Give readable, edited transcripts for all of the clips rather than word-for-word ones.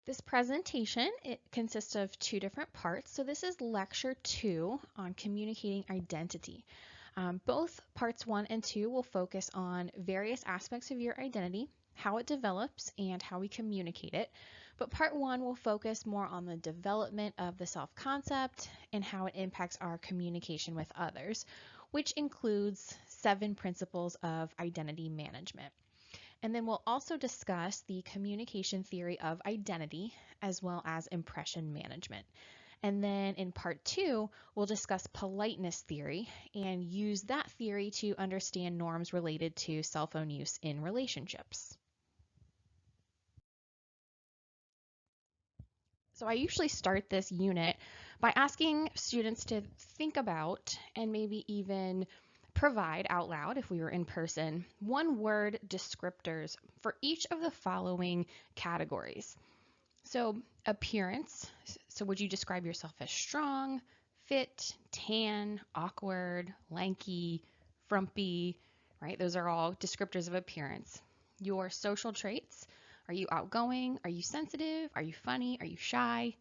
This presentation, it consists of two different parts. So this is lecture 2 on communicating identity. Both parts 1 and 2 will focus on various aspects of your identity, how it develops, and how we communicate it. But part 1 will focus more on the development of the self-concept and how it impacts our communication with others, which includes 7 principles of identity management. And then we'll also discuss the communication theory of identity as well as impression management. And then in part 2, we'll discuss politeness theory and use that theory to understand norms related to cell phone use in relationships. So I usually start this unit by asking students to think about and maybe even provide out loud, if we were in person, one-word descriptors for each of the following categories. So appearance, so would you describe yourself as strong, fit, tan, awkward, lanky, frumpy, right? Those are all descriptors of appearance. Your social traits, are you outgoing? Are you sensitive? Are you funny? Are you shy?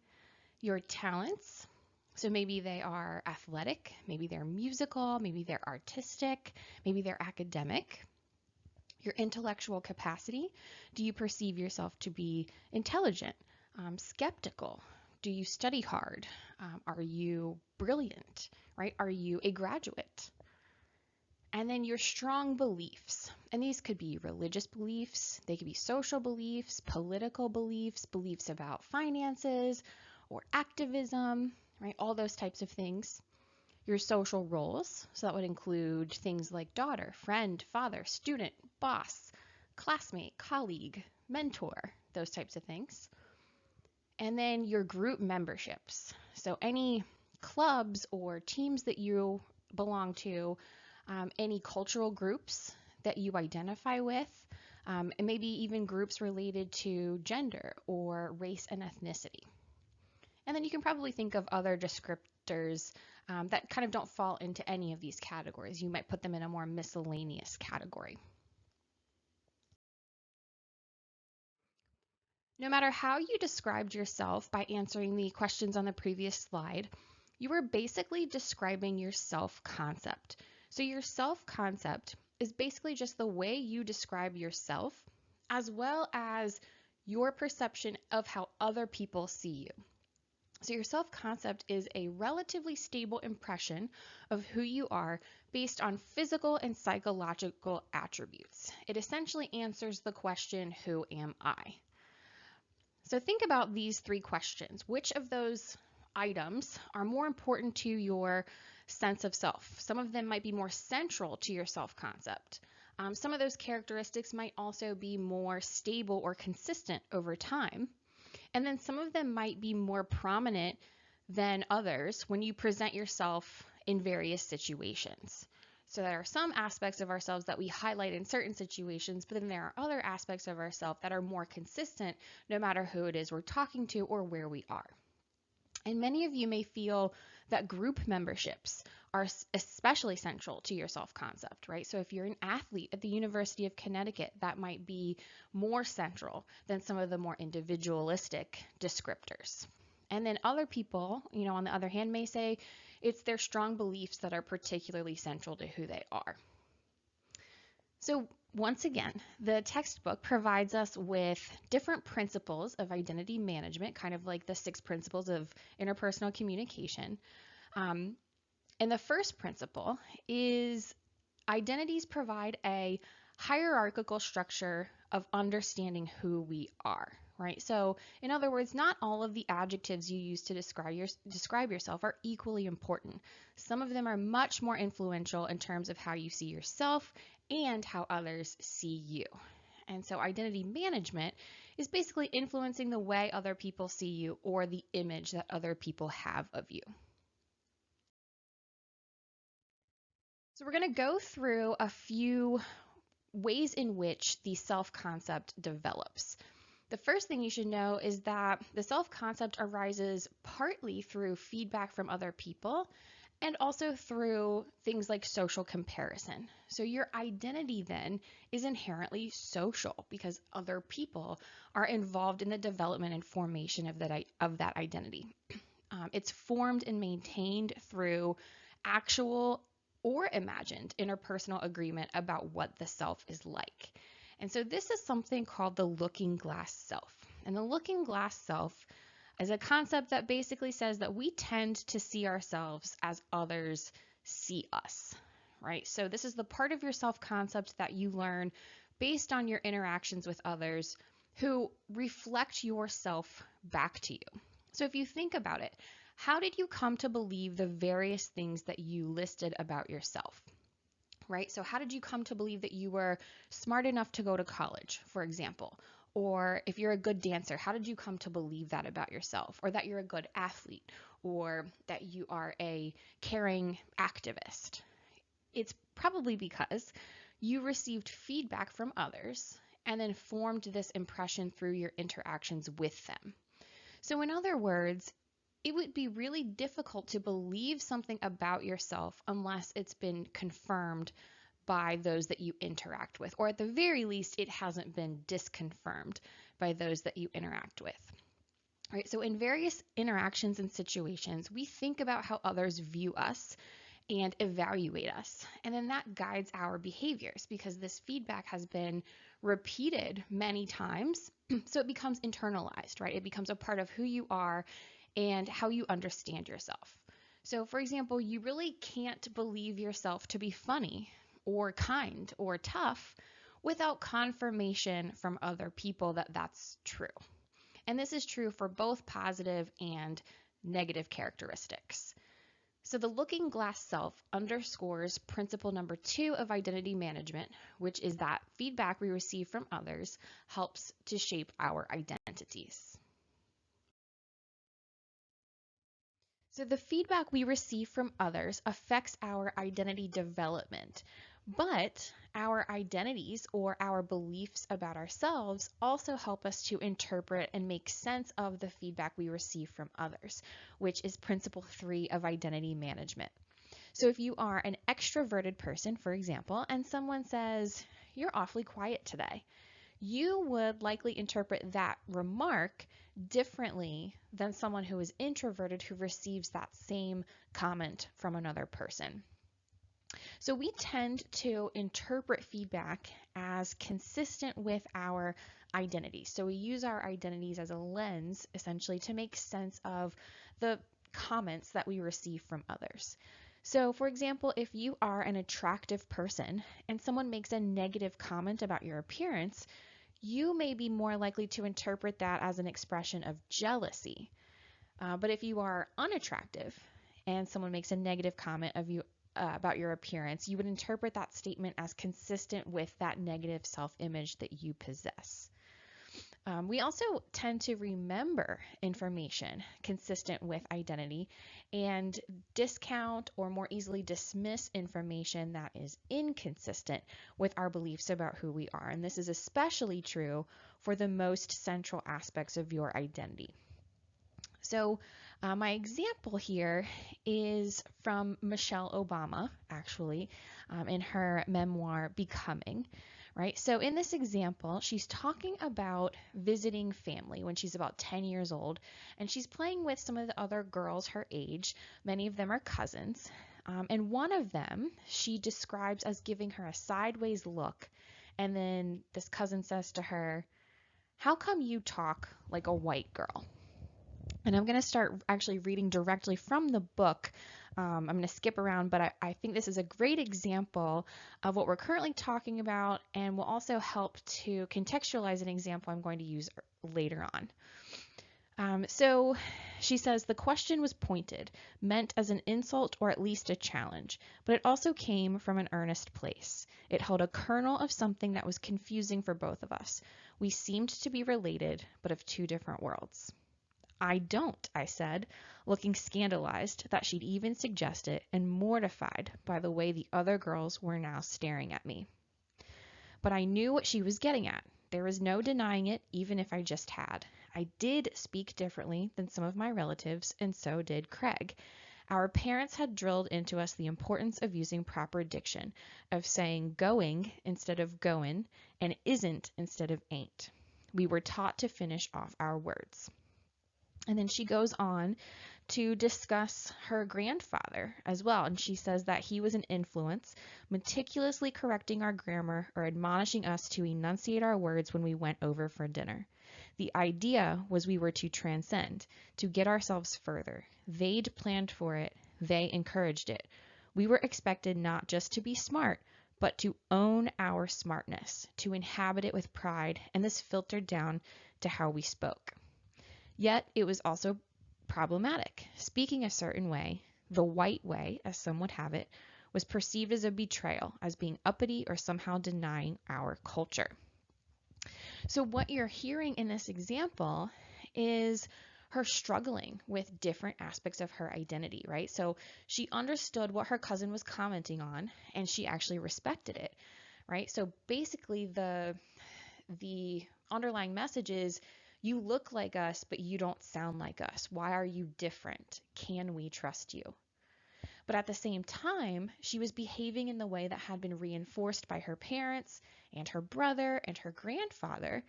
Your talents, so maybe they are athletic, maybe they're musical, maybe they're artistic, maybe they're academic. Your intellectual capacity, do you perceive yourself to be intelligent, skeptical? Do you study hard? Are you brilliant, right? Are you a graduate? And then your strong beliefs, and these could be religious beliefs, they could be social beliefs, political beliefs, beliefs about finances or activism, right? All those types of things. Your social roles, so that would include things like daughter, friend, father, student, boss, classmate, colleague, mentor, those types of things. And then your group memberships, so any clubs or teams that you belong to, any cultural groups that you identify with, and maybe even groups related to gender or race and ethnicity. And then you can probably think of other descriptors that kind of don't fall into any of these categories. You might put them in a more miscellaneous category. No matter how you described yourself by answering the questions on the previous slide, you were basically describing your self-concept. So your self-concept is basically just the way you describe yourself, as well as your perception of how other people see you. So your self-concept is a relatively stable impression of who you are based on physical and psychological attributes. It essentially answers the question, who am I? So think about these 3 questions. Which of those items are more important to your sense of self? Some of them might be more central to your self-concept. Some of those characteristics might also be more stable or consistent over time. And then some of them might be more prominent than others when you present yourself in various situations. So there are some aspects of ourselves that we highlight in certain situations, but then there are other aspects of ourselves that are more consistent no matter who it is we're talking to or where we are. And many of you may feel that group memberships are especially central to your self-concept, right? So if you're an athlete at the University of Connecticut, that might be more central than some of the more individualistic descriptors. And then other people, on the other hand, may say it's their strong beliefs that are particularly central to who they are. So once again, the textbook provides us with different principles of identity management, kind of like the 6 principles of interpersonal communication. And the first principle is identities provide a hierarchical structure of understanding who we are, right? So in other words, not all of the adjectives you use to describe yourself are equally important. Some of them are much more influential in terms of how you see yourself and how others see you. And so identity management is basically influencing the way other people see you or the image that other people have of you. So we're going to go through a few ways in which the self-concept develops. The first thing you should know is that the self-concept arises partly through feedback from other people and also through things like social comparison. So your identity then is inherently social because other people are involved in the development and formation of that identity. It's formed and maintained through actual or imagined interpersonal agreement about what the self is like. And so this is something called the looking glass self. And the looking glass self is a concept that basically says that we tend to see ourselves as others see us, right? So this is the part of your self-concept that you learn based on your interactions with others who reflect yourself back to you. So if you think about it, how did you come to believe the various things that you listed about yourself? Right? So how did you come to believe that you were smart enough to go to college, for example? Or if you're a good dancer, how did you come to believe that about yourself? Or that you're a good athlete? Or that you are a caring activist? It's probably because you received feedback from others and then formed this impression through your interactions with them. So in other words, it would be really difficult to believe something about yourself unless it's been confirmed by those that you interact with, or at the very least, it hasn't been disconfirmed by those that you interact with. Right? So in various interactions and situations, we think about how others view us and evaluate us. And then that guides our behaviors because this feedback has been repeated many times. So it becomes internalized, right? It becomes a part of who you are and how you understand yourself. So, for example, you really can't believe yourself to be funny or kind or tough without confirmation from other people that that's true. And this is true for both positive and negative characteristics. So the looking glass self underscores principle number 2 of identity management, which is that feedback we receive from others helps to shape our identities. So the feedback we receive from others affects our identity development, but our identities or our beliefs about ourselves also help us to interpret and make sense of the feedback we receive from others, which is principle 3 of identity management. So if you are an extroverted person, for example, and someone says, "You're awfully quiet today," you would likely interpret that remark differently than someone who is introverted who receives that same comment from another person. So we tend to interpret feedback as consistent with our identities. So we use our identities as a lens, essentially, to make sense of the comments that we receive from others. So, for example, if you are an attractive person and someone makes a negative comment about your appearance, you may be more likely to interpret that as an expression of jealousy. But if you are unattractive and someone makes a negative comment of you about your appearance, you would interpret that statement as consistent with that negative self-image that you possess. We also tend to remember information consistent with identity and discount or more easily dismiss information that is inconsistent with our beliefs about who we are. And this is especially true for the most central aspects of your identity. So my example here is from Michelle Obama, actually, in her memoir, Becoming. Right? So in this example, she's talking about visiting family when she's about 10 years old, and she's playing with some of the other girls her age. Many of them are cousins. And one of them she describes as giving her a sideways look. And then this cousin says to her, "How come you talk like a white girl?" And I'm going to start actually reading directly from the book. I'm going to skip around, but I think this is a great example of what we're currently talking about and will also help to contextualize an example I'm going to use later on. So she says, "The question was pointed, meant as an insult or at least a challenge, but it also came from an earnest place. It held a kernel of something that was confusing for both of us. We seemed to be related, but of two different worlds." "I don't," I said, looking scandalized that she'd even suggest it and mortified by the way the other girls were now staring at me. But I knew what she was getting at. There was no denying it, even if I just had. I did speak differently than some of my relatives, and so did Craig. Our parents had drilled into us the importance of using proper diction, of saying going instead of goin', and isn't instead of ain't. We were taught to finish off our words. And then she goes on to discuss her grandfather as well. And she says that he was an influence, meticulously correcting our grammar or admonishing us to enunciate our words when we went over for dinner. The idea was we were to transcend, to get ourselves further. They'd planned for it, they encouraged it. We were expected not just to be smart, but to own our smartness, to inhabit it with pride, and this filtered down to how we spoke. Yet it was also problematic. Speaking a certain way, the white way, as some would have it, was perceived as a betrayal, as being uppity or somehow denying our culture. So what you're hearing in this example is her struggling with different aspects of her identity, right? So she understood what her cousin was commenting on, and she actually respected it, right? So basically the underlying message is, you look like us, but you don't sound like us. Why are you different? Can we trust you? But at the same time, she was behaving in the way that had been reinforced by her parents and her brother and her grandfather.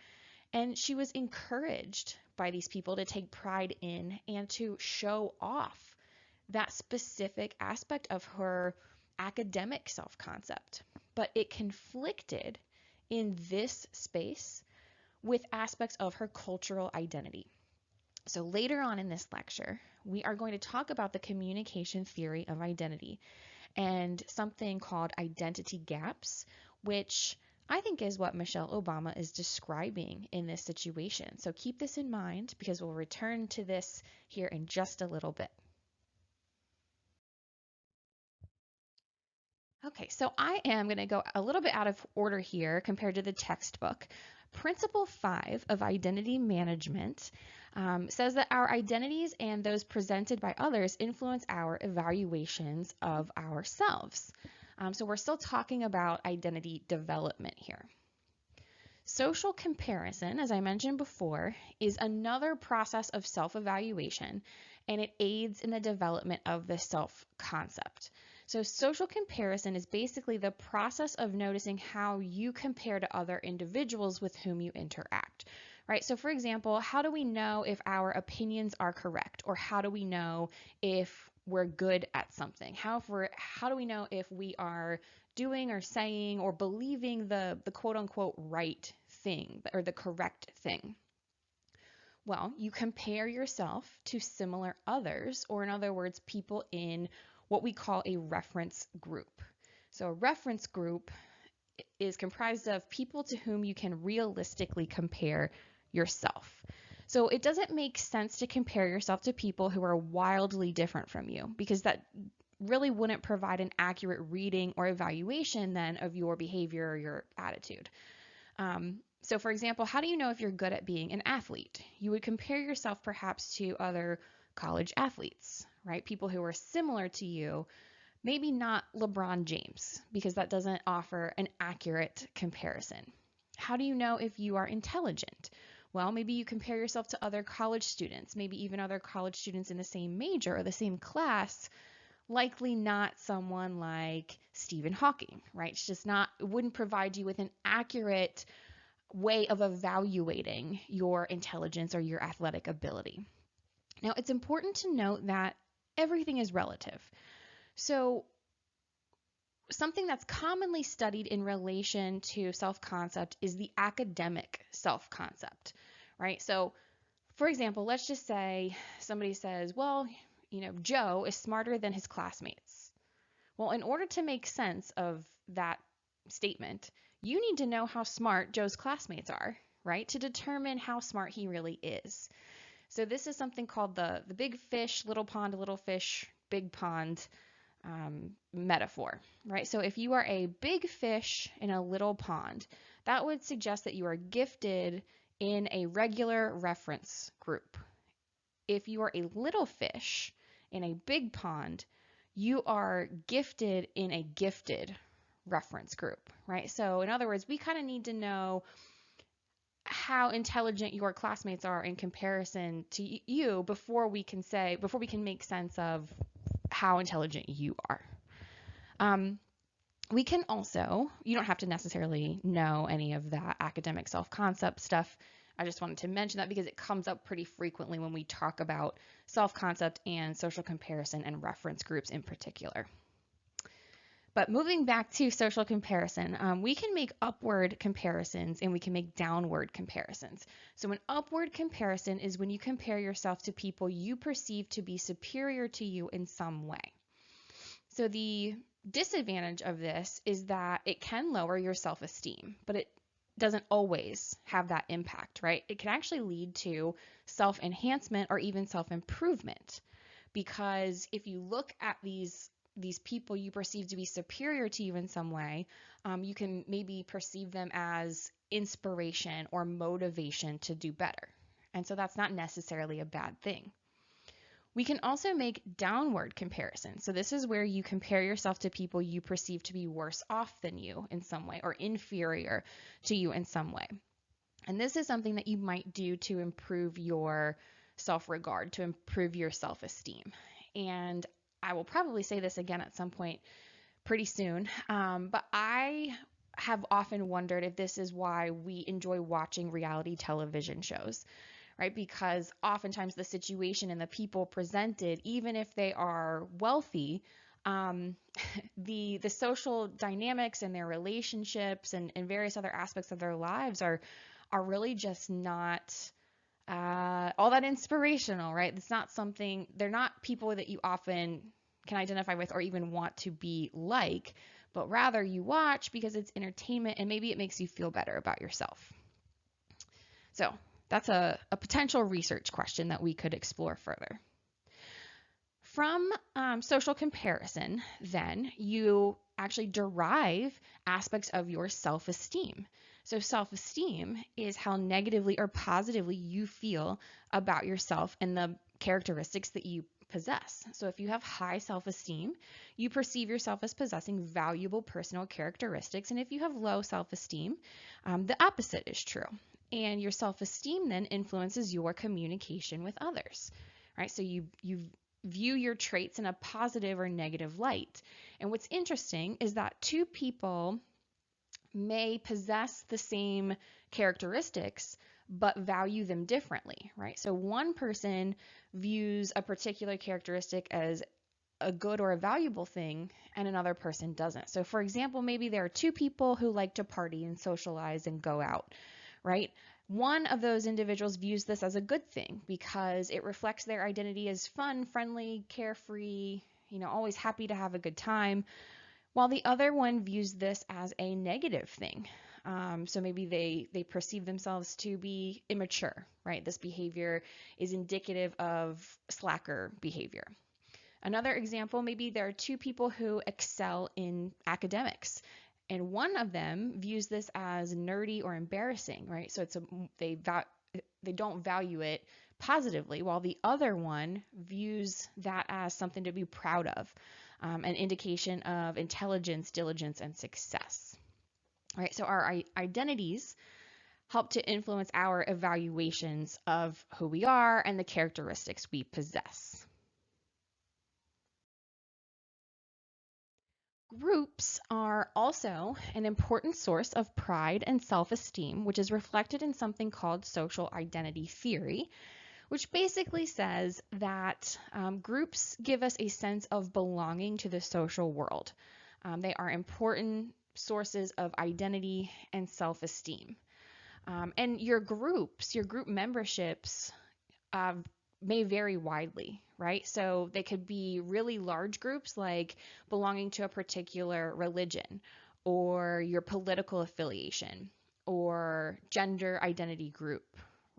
And she was encouraged by these people to take pride in and to show off that specific aspect of her academic self-concept. But it conflicted in this space with aspects of her cultural identity. So later on in this lecture, we are going to talk about the communication theory of identity and something called identity gaps, which I think is what Michelle Obama is describing in this situation. So keep this in mind because we'll return to this here in just a little bit. Okay, so I am going to go a little bit out of order here compared to the textbook. Principle 5 of identity management says that our identities and those presented by others influence our evaluations of ourselves. So we're still talking about identity development here. Social comparison, as I mentioned before, is another process of self-evaluation, and it aids in the development of the self-concept. So social comparison is basically the process of noticing how you compare to other individuals with whom you interact, right? So for example, how do we know if our opinions are correct, or how do we know if we're good at something? How do we know if we are doing or saying or believing the quote unquote right thing or the correct thing? Well, you compare yourself to similar others, or in other words, people in what we call a reference group. So a reference group is comprised of people to whom you can realistically compare yourself. So it doesn't make sense to compare yourself to people who are wildly different from you, because that really wouldn't provide an accurate reading or evaluation then of your behavior or your attitude. So for example, how do you know if you're good at being an athlete? You would compare yourself perhaps to other college athletes, right? People who are similar to you, maybe not LeBron James, because that doesn't offer an accurate comparison. How do you know if you are intelligent? Well, maybe you compare yourself to other college students, maybe even other college students in the same major or the same class, likely not someone like Stephen Hawking, right? It's just not, it wouldn't provide you with an accurate way of evaluating your intelligence or your athletic ability. Now, it's important to note that everything is relative. So something that's commonly studied in relation to self-concept is the academic self-concept, right? So for example, let's just say somebody says, well, Joe is smarter than his classmates. Well, in order to make sense of that statement, you need to know how smart Joe's classmates are, right? To determine how smart he really is. So this is something called the big fish, little fish, big pond metaphor, right? So if you are a big fish in a little pond, that would suggest that you are gifted in a regular reference group. If you are a little fish in a big pond, you are gifted in a gifted reference group, right? So in other words, we kind of need to know how intelligent your classmates are in comparison to you before we can make sense of how intelligent you are. We can also, you don't have to necessarily know any of that academic self-concept stuff. I just wanted to mention that because it comes up pretty frequently when we talk about self-concept and social comparison and reference groups in particular. But moving back to social comparison, we can make upward comparisons and we can make downward comparisons. So an upward comparison is when you compare yourself to people you perceive to be superior to you in some way. So the disadvantage of this is that it can lower your self-esteem, but it doesn't always have that impact, right? It can actually lead to self-enhancement or even self-improvement, because if you look at these people you perceive to be superior to you in some way, you can maybe perceive them as inspiration or motivation to do better. And so that's not necessarily a bad thing. We can also make downward comparisons. So this is where you compare yourself to people you perceive to be worse off than you in some way or inferior to you in some way. And this is something that you might do to improve your self-regard, to improve your self-esteem. And I will probably say this again at some point pretty soon, but I have often wondered if this is why we enjoy watching reality television shows, right? Because oftentimes the situation and the people presented, even if they are wealthy, the social dynamics and their relationships and various other aspects of their lives are really just not all that inspirational, right? It's not something, they're not people that you often can identify with or even want to be like, but rather you watch because it's entertainment and maybe it makes you feel better about yourself. So that's a potential research question that we could explore further. From social comparison, then, you actually derive aspects of your self-esteem. So self-esteem is how negatively or positively you feel about yourself and the characteristics that you possess. So if you have high self-esteem, you perceive yourself as possessing valuable personal characteristics. And if you have low self-esteem, the opposite is true. And your self-esteem then influences your communication with others, right? So you view your traits in a positive or negative light. And what's interesting is that two people may possess the same characteristics but value them differently, right? So one person views a particular characteristic as a good or a valuable thing and another person doesn't. So for example, maybe there are two people who like to party and socialize and go out, right? One of those individuals views this as a good thing because it reflects their identity as fun, friendly, carefree, always happy to have a good time, while the other one views this as a negative thing. So maybe they perceive themselves to be immature, right? This behavior is indicative of slacker behavior. Another example, maybe there are two people who excel in academics, and one of them views this as nerdy or embarrassing, right? So they don't value it positively, while the other one views that as something to be proud of, an indication of intelligence, diligence, and success. All right, so our identities help to influence our evaluations of who we are and the characteristics we possess. Groups are also an important source of pride and self-esteem, which is reflected in something called social identity theory, which basically says that groups give us a sense of belonging to the social world. They are important sources of identity and self-esteem. And your group memberships may vary widely, right? So they could be really large groups like belonging to a particular religion or your political affiliation or gender identity group,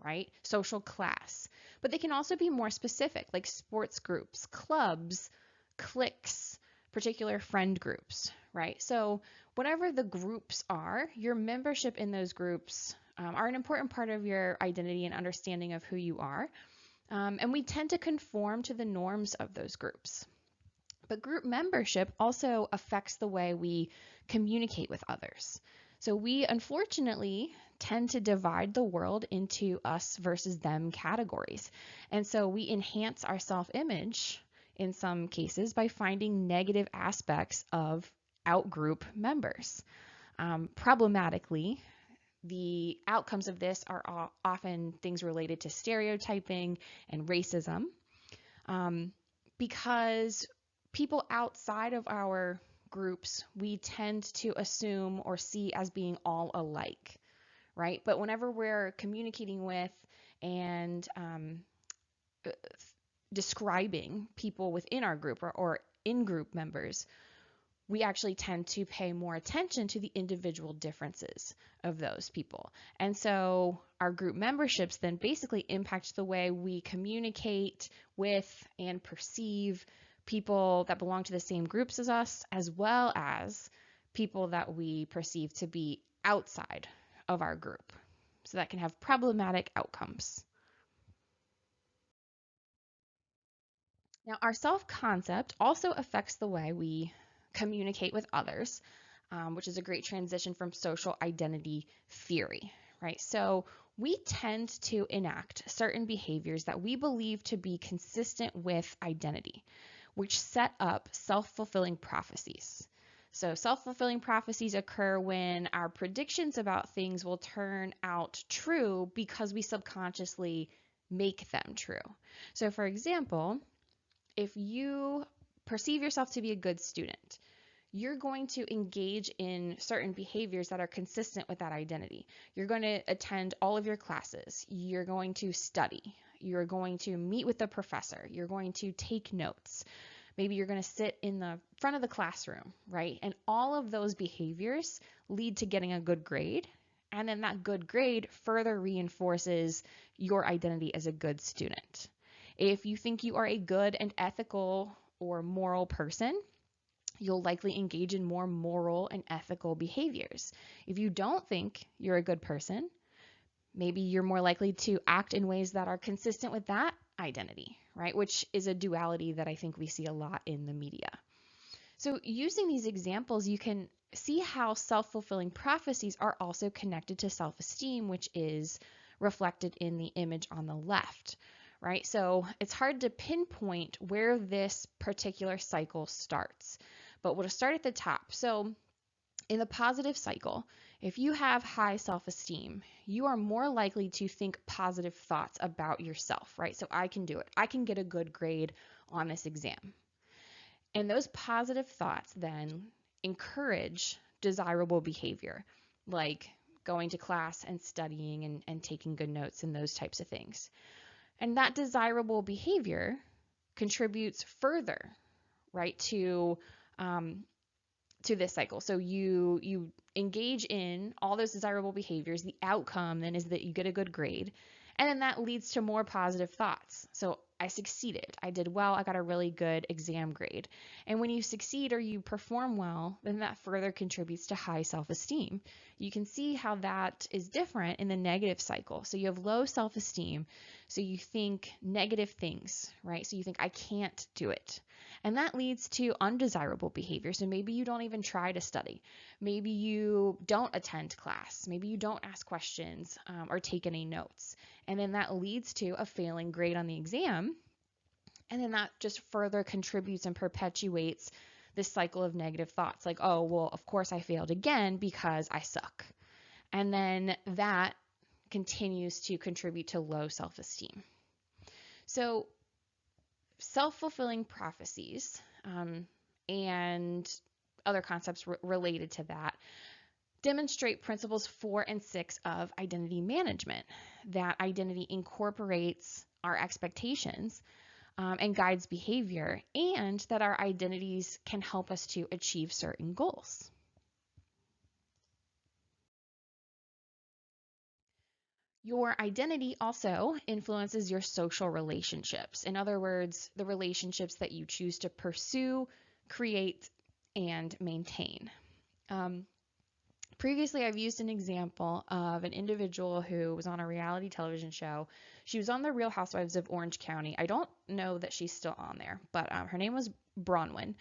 right? Social class. But they can also be more specific like sports groups, clubs, cliques, particular friend groups, right? So whatever the groups are, your membership in those groups are an important part of your identity and understanding of who you are. And we tend to conform to the norms of those groups. But group membership also affects the way we communicate with others. So we unfortunately tend to divide the world into us versus them categories. And so we enhance our self-image in some cases by finding negative aspects of outgroup members. Problematically, the outcomes of this are often things related to stereotyping and racism, because people outside of our groups we tend to assume or see as being all alike, right? But whenever we're communicating with and describing people within our group or in-group members, we actually tend to pay more attention to the individual differences of those people. And so our group memberships then basically impact the way we communicate with and perceive people that belong to the same groups as us, as well as people that we perceive to be outside of our group. So that can have problematic outcomes. Now, our self-concept also affects the way we communicate with others, which is a great transition from social identity theory, right? So we tend to enact certain behaviors that we believe to be consistent with identity, which set up self-fulfilling prophecies. So self-fulfilling prophecies occur when our predictions about things will turn out true because we subconsciously make them true. So for example, if you perceive yourself to be a good student, you're going to engage in certain behaviors that are consistent with that identity. You're going to attend all of your classes. You're going to study. You're going to meet with the professor. You're going to take notes. Maybe you're going to sit in the front of the classroom, right? And all of those behaviors lead to getting a good grade. And then that good grade further reinforces your identity as a good student. If you think you are a good and ethical or moral person, you'll likely engage in more moral and ethical behaviors. If you don't think you're a good person, maybe you're more likely to act in ways that are consistent with that identity, right? Which is a duality that I think we see a lot in the media. So using these examples, you can see how self-fulfilling prophecies are also connected to self-esteem, which is reflected in the image on the left, right? So it's hard to pinpoint where this particular cycle starts, but we'll start at the top. So in the positive cycle, if you have high self-esteem, you are more likely to think positive thoughts about yourself, right? So I can do it. I can get a good grade on this exam. And those positive thoughts then encourage desirable behavior, like going to class and studying and taking good notes and those types of things. And that desirable behavior contributes further, right, to this cycle. So you engage in all those desirable behaviors. The outcome then is that you get a good grade. And then that leads to more positive thoughts. So I succeeded. I did well. I got a really good exam grade. And when you succeed or you perform well, then that further contributes to high self-esteem. You can see how that is different in the negative cycle. So you have low self-esteem. So you think negative things, right? So you think, I can't do it. And that leads to undesirable behavior. So maybe you don't even try to study. Maybe you don't attend class. Maybe you don't ask questions or take any notes. And then that leads to a failing grade on the exam. And then that just further contributes and perpetuates this cycle of negative thoughts like, oh, well, of course I failed again because I suck. And then that continues to contribute to low self-esteem. So self-fulfilling prophecies and other concepts related to that demonstrate principles 4 and 6 of identity management, that identity incorporates our expectations and guides behavior, and that our identities can help us to achieve certain goals. Your identity also influences your social relationships. In other words, the relationships that you choose to pursue, create, and maintain. Previously, I've used an example of an individual who was on a reality television show. She was on The Real Housewives of Orange County. I don't know that she's still on there, but her name was Bronwyn.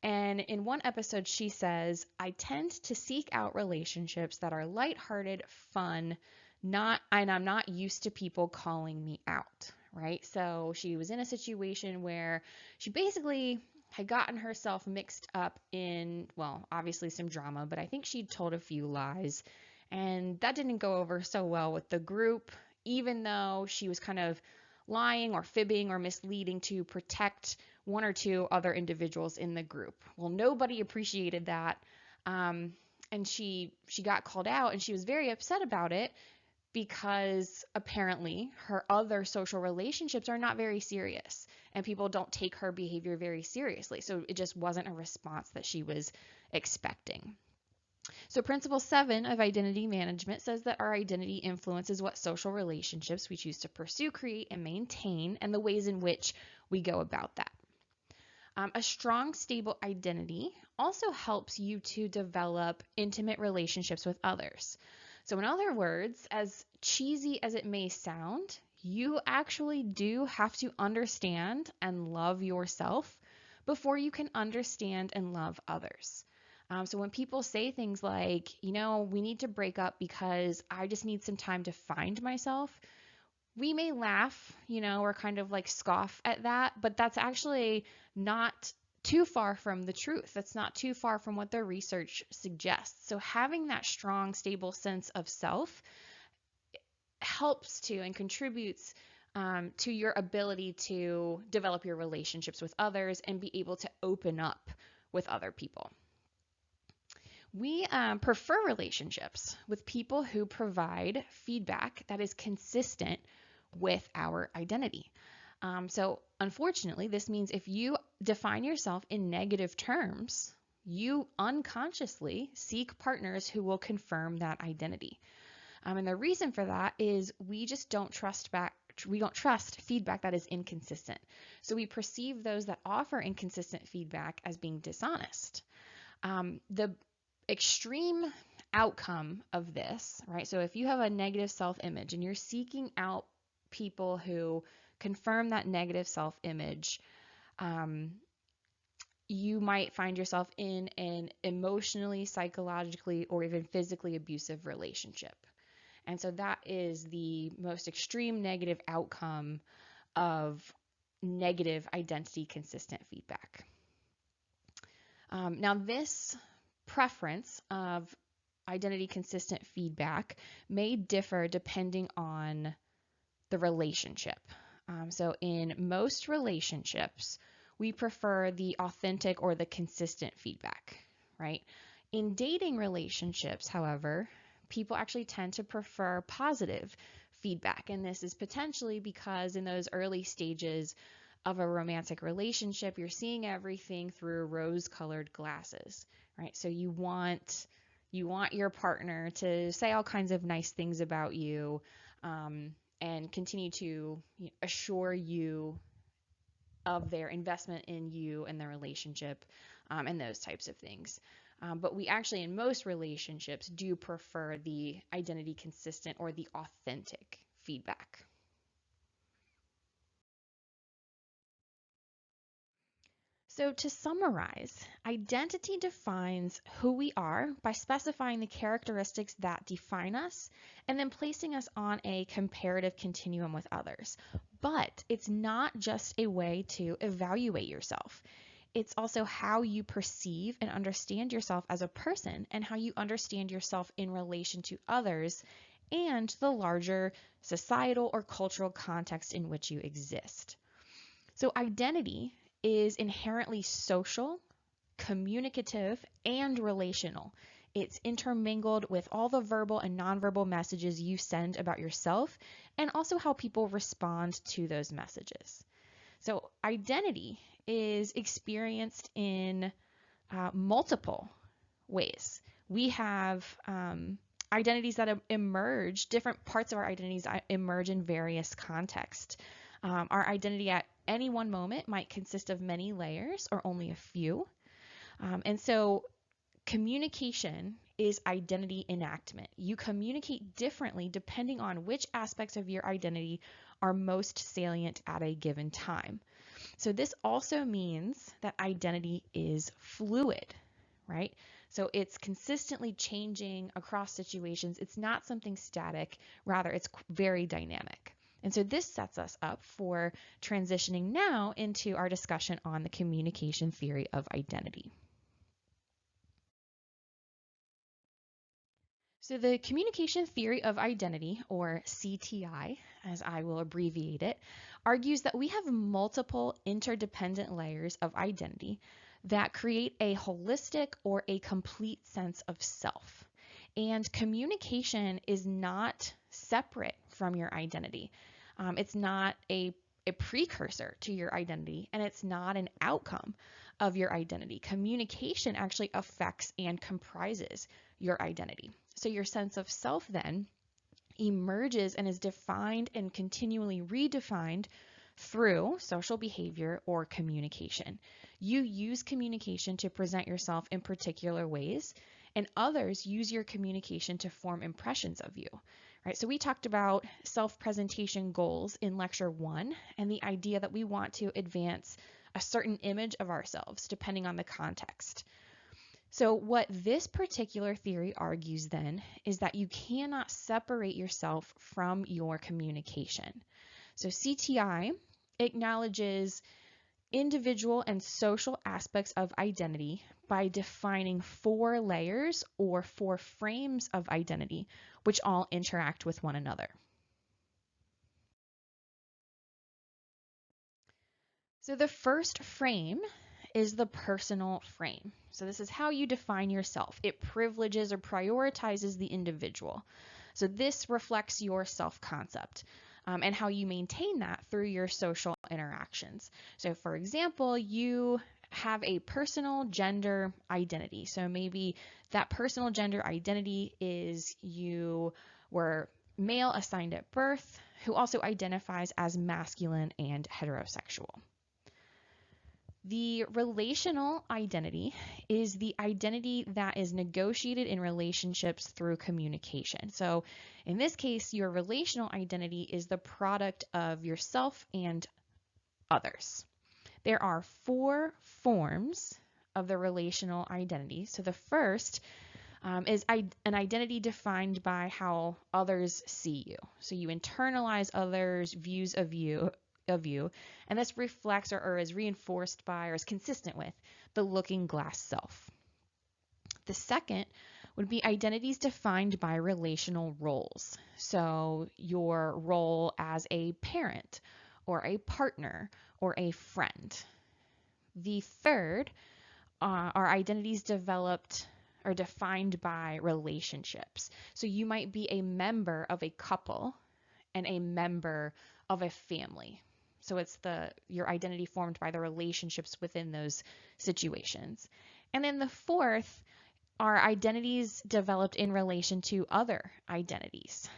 And in one episode, she says, I tend to seek out relationships that are lighthearted, fun, and I'm not used to people calling me out, right? So she was in a situation where she basically had gotten herself mixed up in, well, obviously some drama, but I think she'd told a few lies. And that didn't go over so well with the group, even though she was kind of lying or fibbing or misleading to protect one or two other individuals in the group. Well, nobody appreciated that. Um, and she got called out and she was very upset about it because apparently her other social relationships are not very serious and people don't take her behavior very seriously. So it just wasn't a response that she was expecting. So, Principle 7 of identity management says that our identity influences what social relationships we choose to pursue, create, and maintain, and the ways in which we go about that. A strong, stable identity also helps you to develop intimate relationships with others. So, in other words, as cheesy as it may sound, you actually do have to understand and love yourself before you can understand and love others. So, when people say things like, we need to break up because I just need some time to find myself, we may laugh, or kind of like scoff at that, but that's actually not too far from the truth. That's not too far from what their research suggests. So having that strong, stable sense of self helps to and contributes to your ability to develop your relationships with others and be able to open up with other people. We prefer relationships with people who provide feedback that is consistent with our identity. So, unfortunately, this means if you define yourself in negative terms, you unconsciously seek partners who will confirm that identity. And the reason for that is we just don't trust feedback that is inconsistent. So we perceive those that offer inconsistent feedback as being dishonest. The extreme outcome of this, right? So if you have a negative self-image and you're seeking out people who confirm that negative self-image, you might find yourself in an emotionally, psychologically, or even physically abusive relationship. And so that is the most extreme negative outcome of negative identity consistent feedback. Now, this preference of identity consistent feedback may differ depending on the relationship. So in most relationships, we prefer the authentic or the consistent feedback, right? In dating relationships, however, people actually tend to prefer positive feedback. And this is potentially because in those early stages of a romantic relationship, you're seeing everything through rose-colored glasses, right? So you want your partner to say all kinds of nice things about you, and continue to assure you of their investment in you and the relationship, and those types of things. But we actually, in most relationships, do prefer the identity consistent or the authentic feedback. So, to summarize, identity defines who we are by specifying the characteristics that define us and then placing us on a comparative continuum with others. But it's not just a way to evaluate yourself. It's also how you perceive and understand yourself as a person and how you understand yourself in relation to others and the larger societal or cultural context in which you exist. So, identity is inherently social, communicative, and relational. It's intermingled with all the verbal and nonverbal messages you send about yourself and also how people respond to those messages. So, identity is experienced in multiple ways. We have identities that emerge, different parts of our identities emerge in various contexts. Our identity at any one moment might consist of many layers or only a few. And so communication is identity enactment. You communicate differently depending on which aspects of your identity are most salient at a given time. So this also means that identity is fluid, right? So it's consistently changing across situations. It's not something static, rather it's very dynamic. And so this sets us up for transitioning now into our discussion on the communication theory of identity. So the communication theory of identity, or CTI, as I will abbreviate it, argues that we have multiple interdependent layers of identity that create a holistic or a complete sense of self. And communication is not separate from your identity. It's not a precursor to your identity, and it's not an outcome of your identity. Communication actually affects and comprises your identity. So your sense of self then emerges and is defined and continually redefined through social behavior or communication. You use communication to present yourself in particular ways, and others use your communication to form impressions of you. Right? So we talked about self-presentation goals in lecture 1 and the idea that we want to advance a certain image of ourselves depending on the context. So what this particular theory argues then is that you cannot separate yourself from your communication. So CTI acknowledges individual and social aspects of identity by defining 4 layers or 4 frames of identity, which all interact with one another. So the first frame is the personal frame. So this is how you define yourself. It privileges or prioritizes the individual. So this reflects your self-concept and how you maintain that through your social interactions. So for example, you have a personal gender identity. So maybe that personal gender identity is you were male assigned at birth, who also identifies as masculine and heterosexual. The relational identity is the identity that is negotiated in relationships through communication. So in this case, your relational identity is the product of yourself and others. There are 4 forms of the relational identity. So the first is an identity defined by how others see you. So you internalize others' views of you, and this reflects or is reinforced by or is consistent with the looking glass self. The second would be identities defined by relational roles. So your role as a parent or a partner or a friend. The third are identities developed or defined by relationships. So you might be a member of a couple and a member of a family. So it's your identity formed by the relationships within those situations. And then the fourth are identities developed in relation to other identities.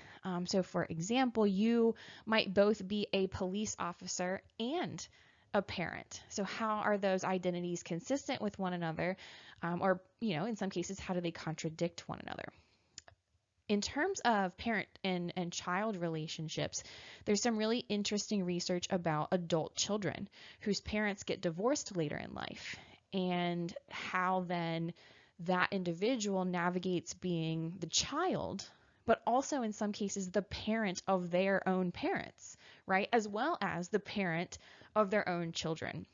So for example, you might both be a police officer and a parent. So how are those identities consistent with one another? Or, in some cases, how do they contradict one another? In terms of parent and child relationships, there's some really interesting research about adult children whose parents get divorced later in life and how then that individual navigates being the child, but also in some cases the parent of their own parents, right? As well as the parent of their own children.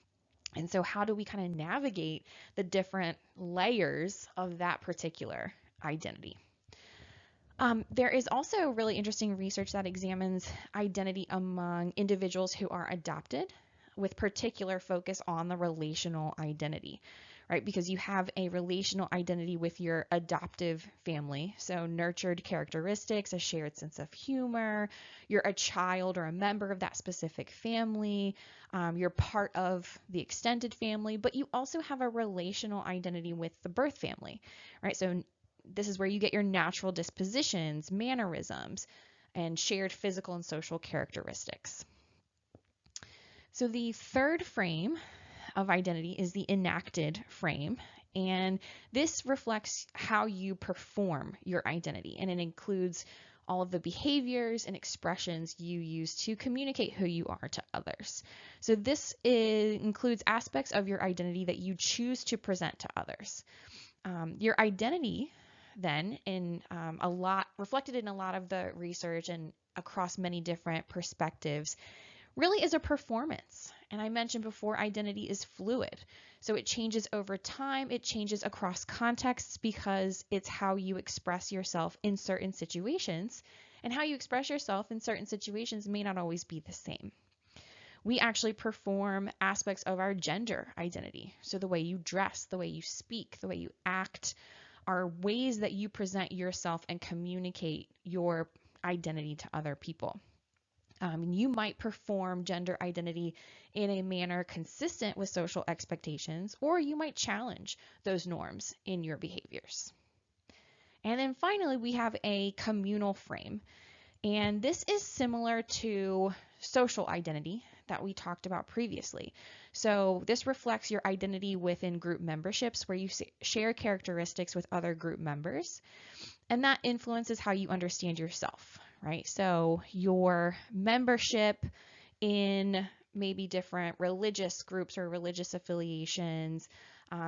And so how do we kind of navigate the different layers of that particular identity? There is also really interesting research that examines identity among individuals who are adopted with particular focus on the relational identity, right? Because you have a relational identity with your adoptive family, so nurtured characteristics, a shared sense of humor, you're a child or a member of that specific family, you're part of the extended family, but you also have a relational identity with the birth family, right? So this is where you get your natural dispositions, mannerisms, and shared physical and social characteristics. So the third frame of identity is the enacted frame, and this reflects how you perform your identity, and it includes all of the behaviors and expressions you use to communicate who you are to others. So this includes aspects of your identity that you choose to present to others. Your identity then reflected in a lot of the research and across many different perspectives really is a performance. And I mentioned before, identity is fluid. So it changes over time, it changes across contexts because it's how you express yourself in certain situations. And how you express yourself in certain situations may not always be the same. We actually perform aspects of our gender identity. So the way you dress, the way you speak, the way you act are ways that you present yourself and communicate your identity to other people. You might perform gender identity in a manner consistent with social expectations, or you might challenge those norms in your behaviors. And then finally, we have a communal frame. And this is similar to social identity that we talked about previously. So this reflects your identity within group memberships where you share characteristics with other group members, and that influences how you understand yourself, right? So your membership in maybe different religious groups or religious affiliations,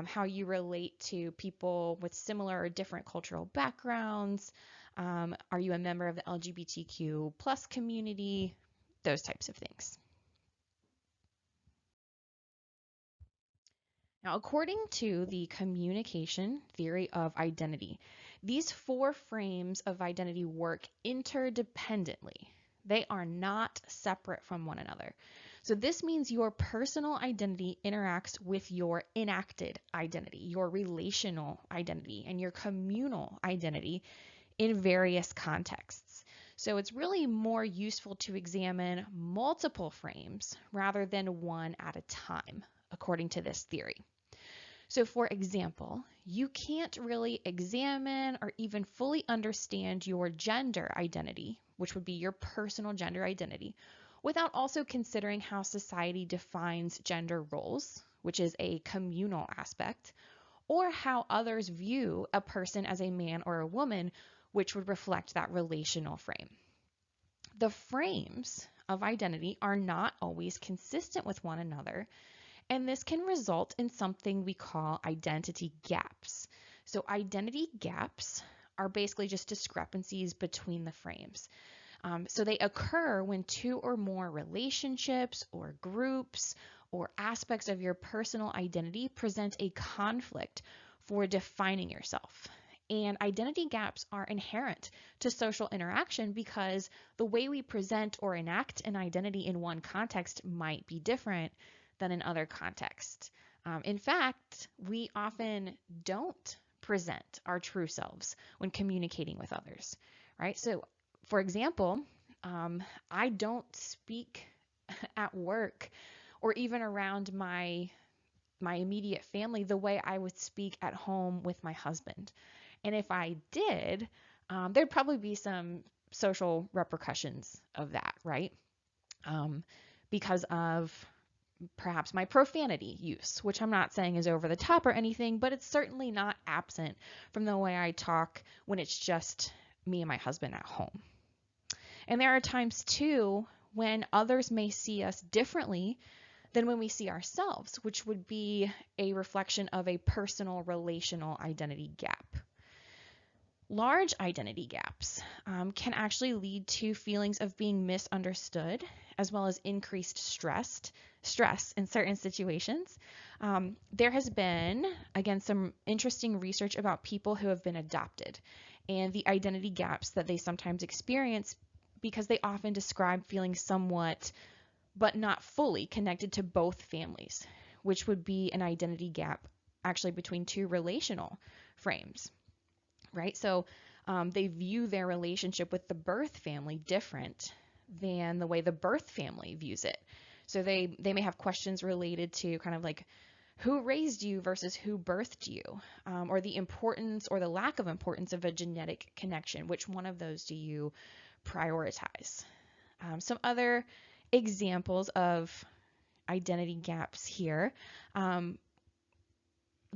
how you relate to people with similar or different cultural backgrounds, are you a member of the LGBTQ plus community, those types of things. Now, according to the communication theory of identity, these 4 frames of identity work interdependently. They are not separate from one another. So this means your personal identity interacts with your enacted identity, your relational identity, and your communal identity in various contexts. So it's really more useful to examine multiple frames rather than one at a time, according to this theory. So for example, you can't really examine or even fully understand your gender identity, which would be your personal gender identity, without also considering how society defines gender roles, which is a communal aspect, or how others view a person as a man or a woman, which would reflect that relational frame. The frames of identity are not always consistent with one another, and this can result in something we call identity gaps. So identity gaps are basically just discrepancies between the frames. So they occur when 2 or more relationships or groups or aspects of your personal identity present a conflict for defining yourself. And identity gaps are inherent to social interaction because the way we present or enact an identity in one context might be different than in other contexts. In fact, we often don't present our true selves when communicating with others, right? So, for example, I don't speak at work or even around my immediate family the way I would speak at home with my husband. And if I did, there'd probably be some social repercussions of that, right? Because of perhaps my profanity use, which I'm not saying is over the top or anything, but it's certainly not absent from the way I talk when it's just me and my husband at home. And there are times too when others may see us differently than when we see ourselves, which would be a reflection of a personal relational identity gap. Large identity gaps can actually lead to feelings of being misunderstood, as well as increased stress in certain situations. There has been, again, some interesting research about people who have been adopted and the identity gaps that they sometimes experience because they often describe feeling somewhat, but not fully connected to both families, which would be an identity gap actually between 2 relational frames. Right? So they view their relationship with the birth family different than the way the birth family views it. So they may have questions related to kind of like who raised you versus who birthed you, or the importance or the lack of importance of a genetic connection. Which one of those do you prioritize? Some other examples of identity gaps here.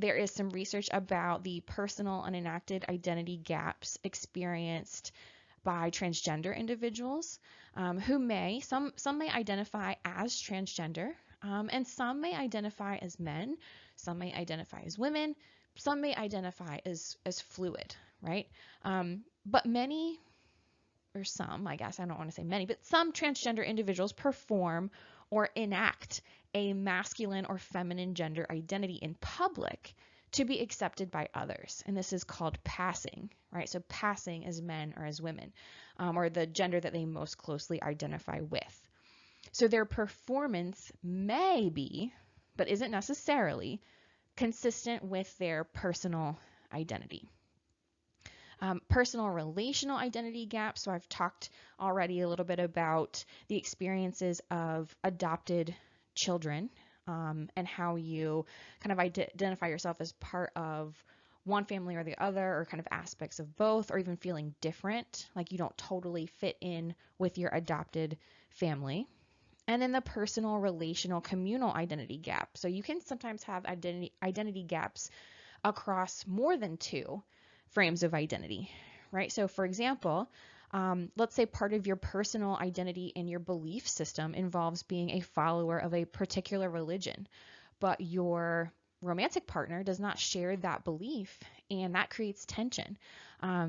There is some research about the personal and enacted identity gaps experienced by transgender individuals who some may identify as transgender, and some may identify as men, some may identify as women, some may identify as fluid, right? But many, or some, I guess, I don't want to say many, but some transgender individuals perform or enact a masculine or feminine gender identity in public to be accepted by others. And this is called passing, right? So passing as men or as women, or the gender that they most closely identify with. So their performance may be, but isn't necessarily, consistent with their personal identity. Personal relational identity gaps. So I've talked already a little bit about the experiences of adopted children, and how you kind of identify yourself as part of one family or the other, or kind of aspects of both, or even feeling different, like you don't totally fit in with your adopted family. And then the personal, relational, communal identity gap. So you can sometimes have identity gaps across more than two frames of identity, right? So for example, let's say part of your personal identity and your belief system involves being a follower of a particular religion, but your romantic partner does not share that belief, and that creates tension.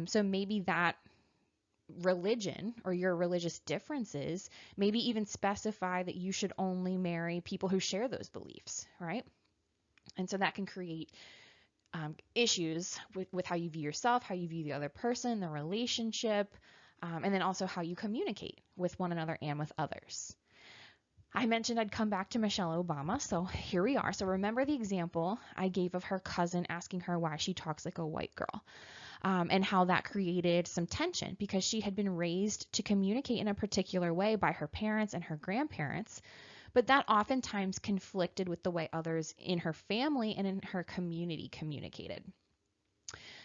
So maybe that religion or your religious differences maybe even specify that you should only marry people who share those beliefs, right? And so that can create issues with how you view yourself, how you view the other person, the relationship, and then also how you communicate with one another and with others. I mentioned I'd come back to Michelle Obama, so here we are. So remember the example I gave of her cousin asking her why she talks like a white girl, and how that created some tension because she had been raised to communicate in a particular way by her parents and her grandparents, but that oftentimes conflicted with the way others in her family and in her community communicated.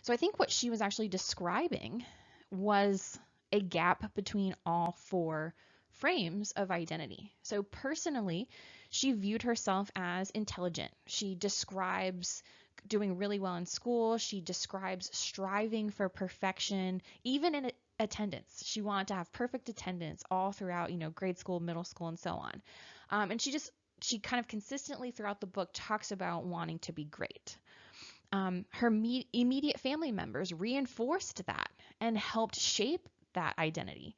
So I think what she was actually describing was a gap between all four frames of identity. So personally, she viewed herself as intelligent. She describes doing really well in school. She describes striving for perfection, even in attendance. She wanted to have perfect attendance all throughout, grade school, middle school, and so on. And she kind of consistently throughout the book talks about wanting to be great. Her immediate family members reinforced that and helped shape that identity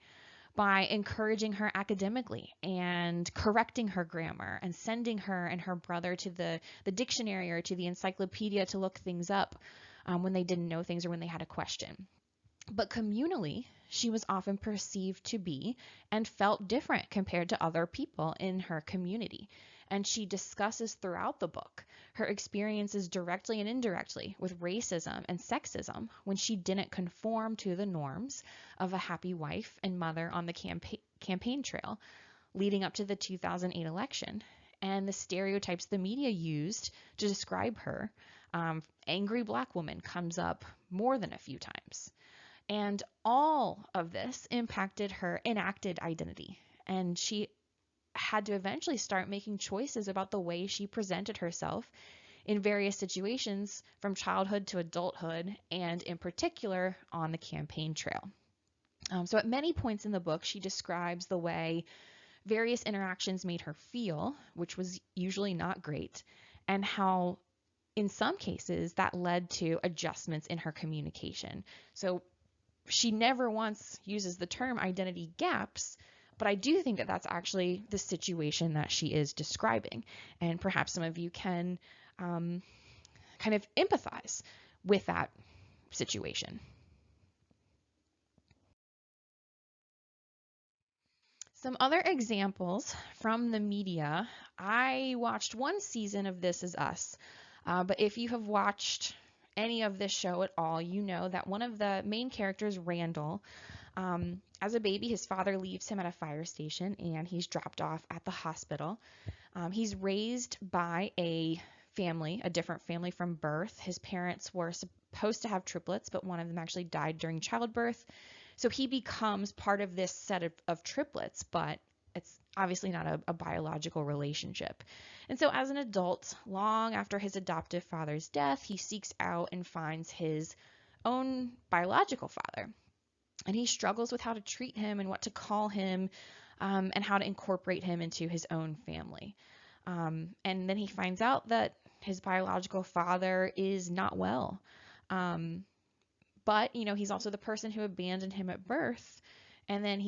by encouraging her academically and correcting her grammar and sending her and her brother to the dictionary or to the encyclopedia to look things up when they didn't know things or when they had a question. But communally, she was often perceived to be and felt different compared to other people in her community. And she discusses throughout the book her experiences directly and indirectly with racism and sexism when she didn't conform to the norms of a happy wife and mother on the campaign trail leading up to the 2008 election, and the stereotypes the media used to describe her. Angry black woman comes up more than a few times. And all of this impacted her enacted identity. And she had to eventually start making choices about the way she presented herself in various situations from childhood to adulthood, and in particular on the campaign trail. So at many points in the book, she describes the way various interactions made her feel, which was usually not great, and how in some cases that led to adjustments in her communication. So she never once uses the term identity gaps, but I do think that that's actually the situation that she is describing. And perhaps some of you can kind of empathize with that situation. Some other examples from the media. I watched one season of This Is Us, but if you have watched any of this show at all, you know that one of the main characters, Randall, as a baby, his father leaves him at a fire station and he's dropped off at the hospital. He's raised by a family, a different family from birth. His parents were supposed to have triplets, but one of them actually died during childbirth. So he becomes part of this set of triplets, but it's obviously not a biological relationship. And so as an adult, long after his adoptive father's death, he seeks out and finds his own biological father. And he struggles with how to treat him and what to call him, and how to incorporate him into his own family. And then he finds out that his biological father is not well. But, he's also the person who abandoned him at birth. And then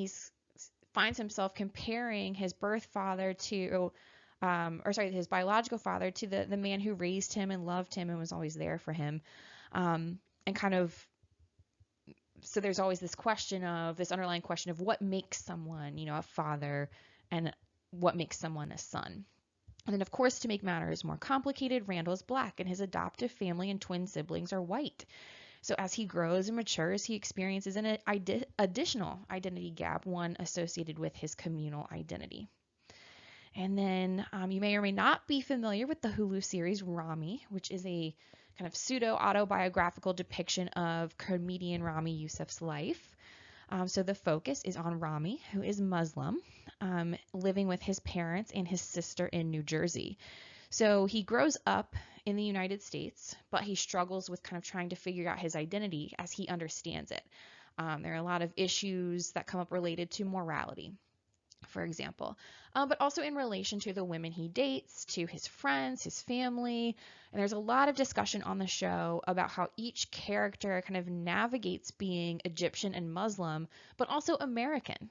finds himself comparing his birth father to, his biological father to the man who raised him and loved him and was always there for him. And kind of, so there's always this underlying question of what makes someone, a father, and what makes someone a son. And then, of course, to make matters more complicated, Randall is black and his adoptive family and twin siblings are white. So as he grows and matures, he experiences an additional identity gap, one associated with his communal identity. And then you may or may not be familiar with the Hulu series Ramy, which is a kind of pseudo-autobiographical depiction of comedian Ramy Youssef's life. So the focus is on Ramy, who is Muslim, living with his parents and his sister in New Jersey. So he grows up in the United States, but he struggles with kind of trying to figure out his identity as he understands it. There are a lot of issues that come up related to morality, for example, but also in relation to the women he dates, to his friends, his family. And there's a lot of discussion on the show about how each character kind of navigates being Egyptian and Muslim, but also American.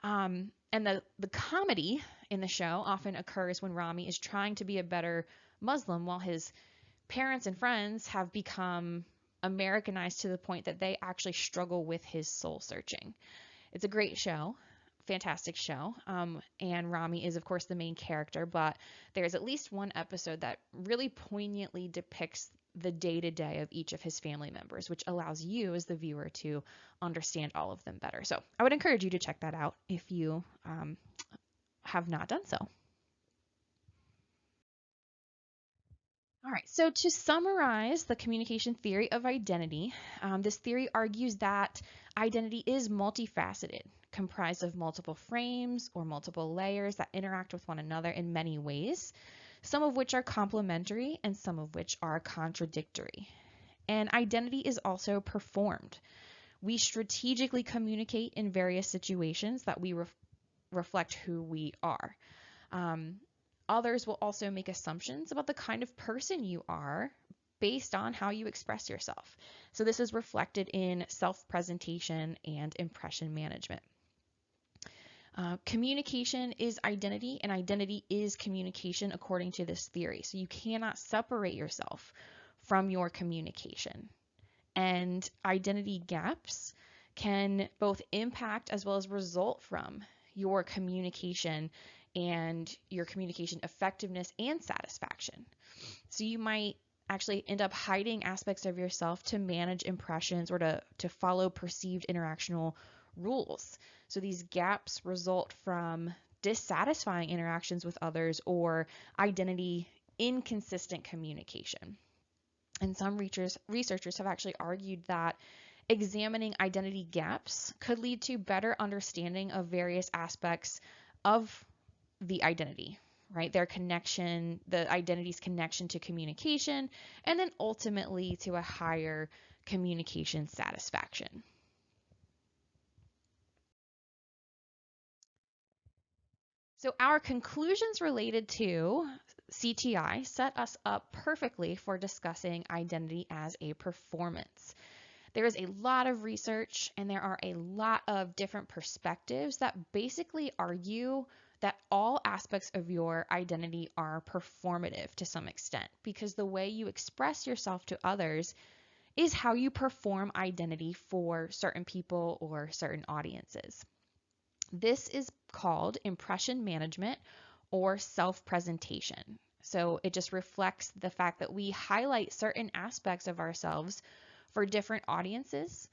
And the comedy in the show often occurs when Ramy is trying to be a better Muslim while his parents and friends have become Americanized to the point that they actually struggle with his soul searching. It's a great show. Fantastic show. And Ramy is, of course, the main character, but there's at least one episode that really poignantly depicts the day-to-day of each of his family members, which allows you as the viewer to understand all of them better. So I would encourage you to check that out if you have not done so. All right, so to summarize the communication theory of identity, this theory argues that identity is multifaceted, comprised of multiple frames or multiple layers that interact with one another in many ways, some of which are complementary and some of which are contradictory. And identity is also performed. We strategically communicate in various situations that we reflect who we are. Others will also make assumptions about the kind of person you are based on how you express yourself. So this is reflected in self-presentation and impression management. Communication is identity, and identity is communication according to this theory. So you cannot separate yourself from your communication. And identity gaps can both impact as well as result from your communication and your communication effectiveness and satisfaction. So you might actually end up hiding aspects of yourself to manage impressions or to follow perceived interactional rules. So these gaps result from dissatisfying interactions with others or identity inconsistent communication. And some researchers have actually argued that examining identity gaps could lead to better understanding of various aspects of the identity, right? Their connection, the identity's connection to communication, and then ultimately to a higher communication satisfaction. So our conclusions related to CTI set us up perfectly for discussing identity as a performance. There is a lot of research and there are a lot of different perspectives that basically argue that all aspects of your identity are performative to some extent, because the way you express yourself to others is how you perform identity for certain people or certain audiences. This is called impression management or self-presentation. So it just reflects the fact that we highlight certain aspects of ourselves for different audiences.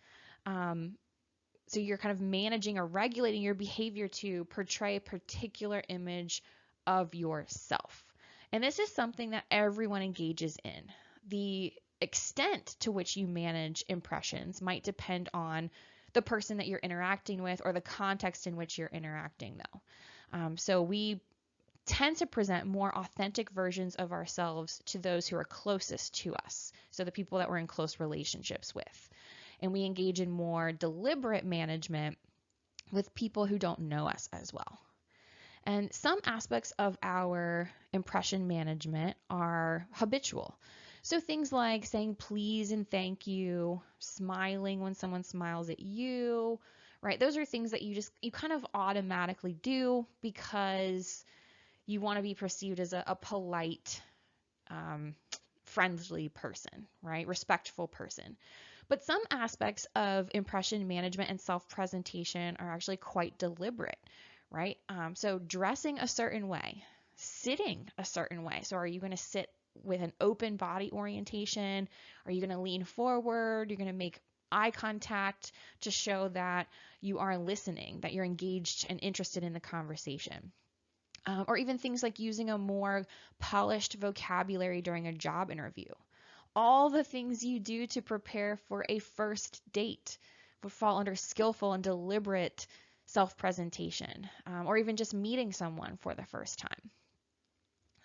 So you're kind of managing or regulating your behavior to portray a particular image of yourself. And this is something that everyone engages in. The extent to which you manage impressions might depend on the person that you're interacting with or the context in which you're interacting, though. So we tend to present more authentic versions of ourselves to those who are closest to us, so the people that we're in close relationships with. And we engage in more deliberate management with people who don't know us as well. And some aspects of our impression management are habitual. So things like saying please and thank you, smiling when someone smiles at you, right? Those are things that you kind of automatically do because you want to be perceived as a polite, um, friendly person, right? Respectful person. But some aspects of impression management and self-presentation are actually quite deliberate, right? So dressing a certain way, sitting a certain way. So are you going to sit with an open body orientation? Are you going to lean forward? You're going to make eye contact to show that you are listening, that you're engaged and interested in the conversation. Or even things like using a more polished vocabulary during a job interview. All the things you do to prepare for a first date would fall under skillful and deliberate self-presentation, or even just meeting someone for the first time.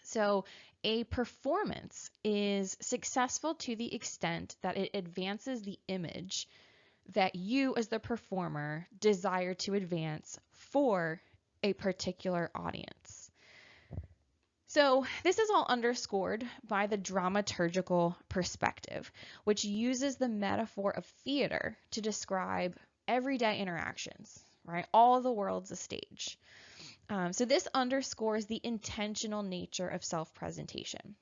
So a performance is successful to the extent that it advances the image that you as the performer desire to advance for a particular audience. So this is all underscored by the dramaturgical perspective, which uses the metaphor of theater to describe everyday interactions, right? All the world's a stage. So this underscores the intentional nature of self-presentation.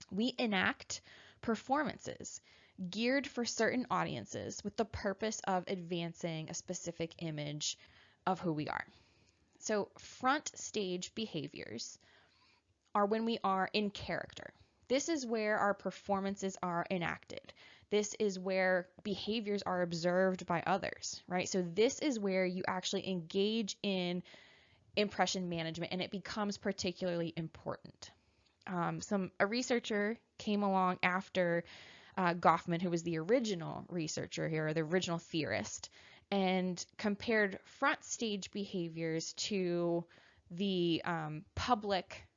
We enact performances geared for certain audiences with the purpose of advancing a specific image of who we are. So front stage behaviors are when we are in character. This is where our performances are enacted. This is where behaviors are observed by others, right? So this is where you actually engage in impression management and it becomes particularly important. A researcher came along after Goffman, who was the original researcher here, or the original theorist, and compared front stage behaviors to the public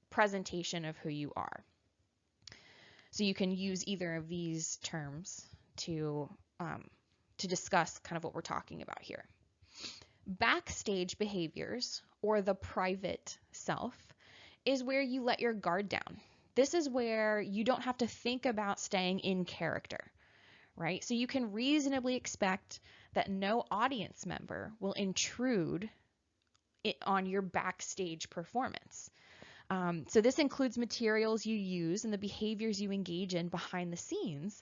presentation of who you are. So you can use either of these terms to discuss kind of what we're talking about here. Backstage behaviors, or the private self, is where you let your guard down. This is where you don't have to think about staying in character, right? So you can reasonably expect that no audience member will intrude on your backstage performance. So this includes materials you use and the behaviors you engage in behind the scenes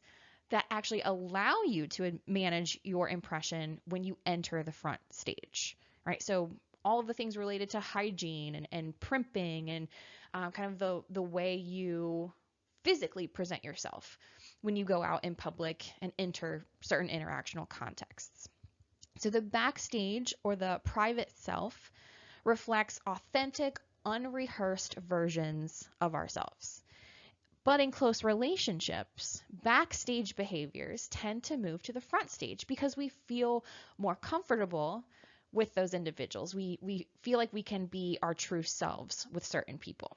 that actually allow you to manage your impression when you enter the front stage, right? So all of the things related to hygiene and primping and kind of the way you physically present yourself when you go out in public and enter certain interactional contexts. So the backstage, or the private self, reflects authentic, unrehearsed versions of ourselves. But in close relationships, backstage behaviors tend to move to the front stage because we feel more comfortable with those individuals. We feel like we can be our true selves with certain people.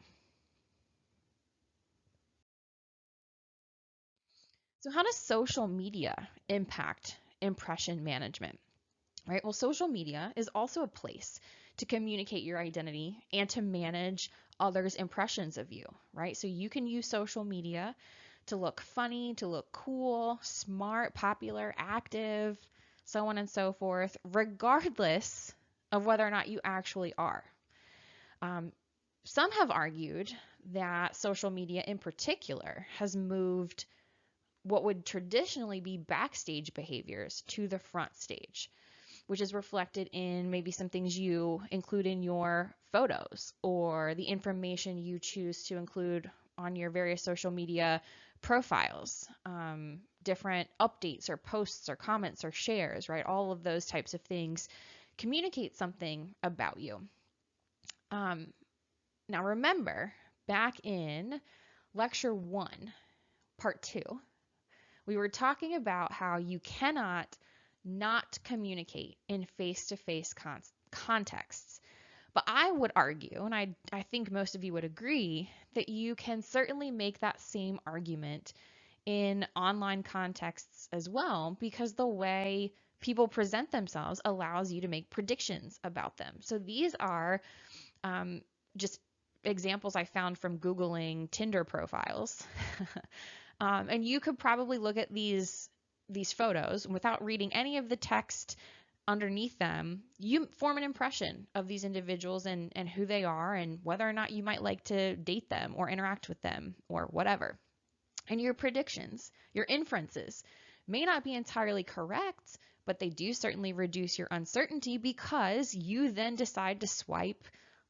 So how does social media impact impression management? Right? Well, social media is also a place to communicate your identity and to manage others' impressions of you, right? So you can use social media to look funny, to look cool, smart, popular, active, so on and so forth, regardless of whether or not you actually are. Some have argued that social media in particular has moved what would traditionally be backstage behaviors to the front stage, which is reflected in maybe some things you include in your photos or the information you choose to include on your various social media profiles, different updates or posts or comments or shares, right? All of those types of things communicate something about you. Now remember, back in lecture 1, part 2, we were talking about how you cannot not communicate in face-to-face contexts. But I would argue, and I think most of you would agree, that you can certainly make that same argument in online contexts as well, because the way people present themselves allows you to make predictions about them. So these are just examples I found from Googling Tinder profiles. And you could probably look at these photos without reading any of the text underneath them, you form an impression of these individuals and who they are and whether or not you might like to date them or interact with them or whatever. And your predictions, your inferences may not be entirely correct, but they do certainly reduce your uncertainty because you then decide to swipe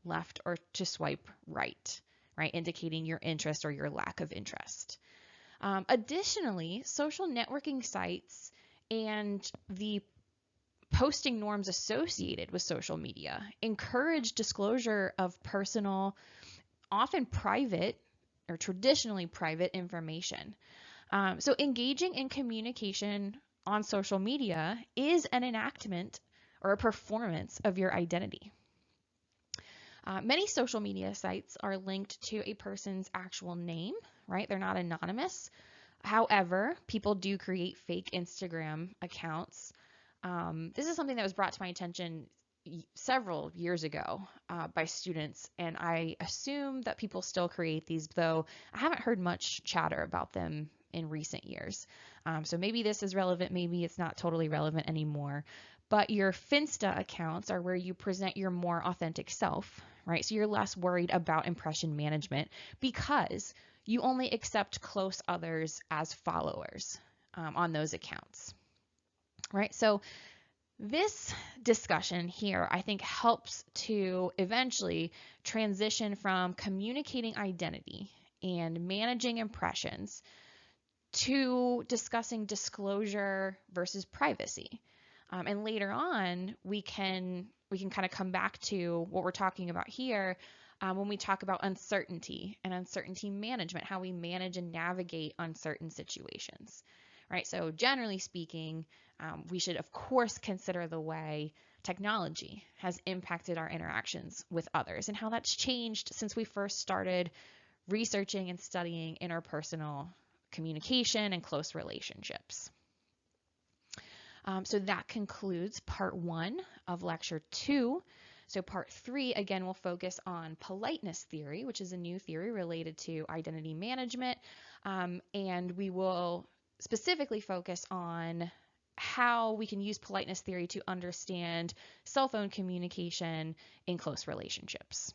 left or to swipe right, right? Indicating your interest or your lack of interest. Additionally, social networking sites and the posting norms associated with social media encourage disclosure of personal, often private or traditionally private information. So engaging in communication on social media is an enactment or a performance of your identity. Many social media sites are linked to a person's actual name, right? They're not anonymous. However, people do create fake Instagram accounts. This is something that was brought to my attention several years ago by students, and I assume that people still create these, though I haven't heard much chatter about them in recent years. So maybe this is relevant, maybe it's not totally relevant anymore. But your Finsta accounts are where you present your more authentic self, right? So you're less worried about impression management because you only accept close others as followers on those accounts, right? So this discussion here, I think, helps to eventually transition from communicating identity and managing impressions to discussing disclosure versus privacy. And later on, we can kind of come back to what we're talking about here when we talk about uncertainty and uncertainty management, how we manage and navigate uncertain situations, right? So generally speaking, we should of course consider the way technology has impacted our interactions with others and how that's changed since we first started researching and studying interpersonal communication and close relationships. So that concludes part 1 of lecture 2. So part 3, again, will focus on politeness theory, which is a new theory related to identity management. And we will specifically focus on how we can use politeness theory to understand cell phone communication in close relationships.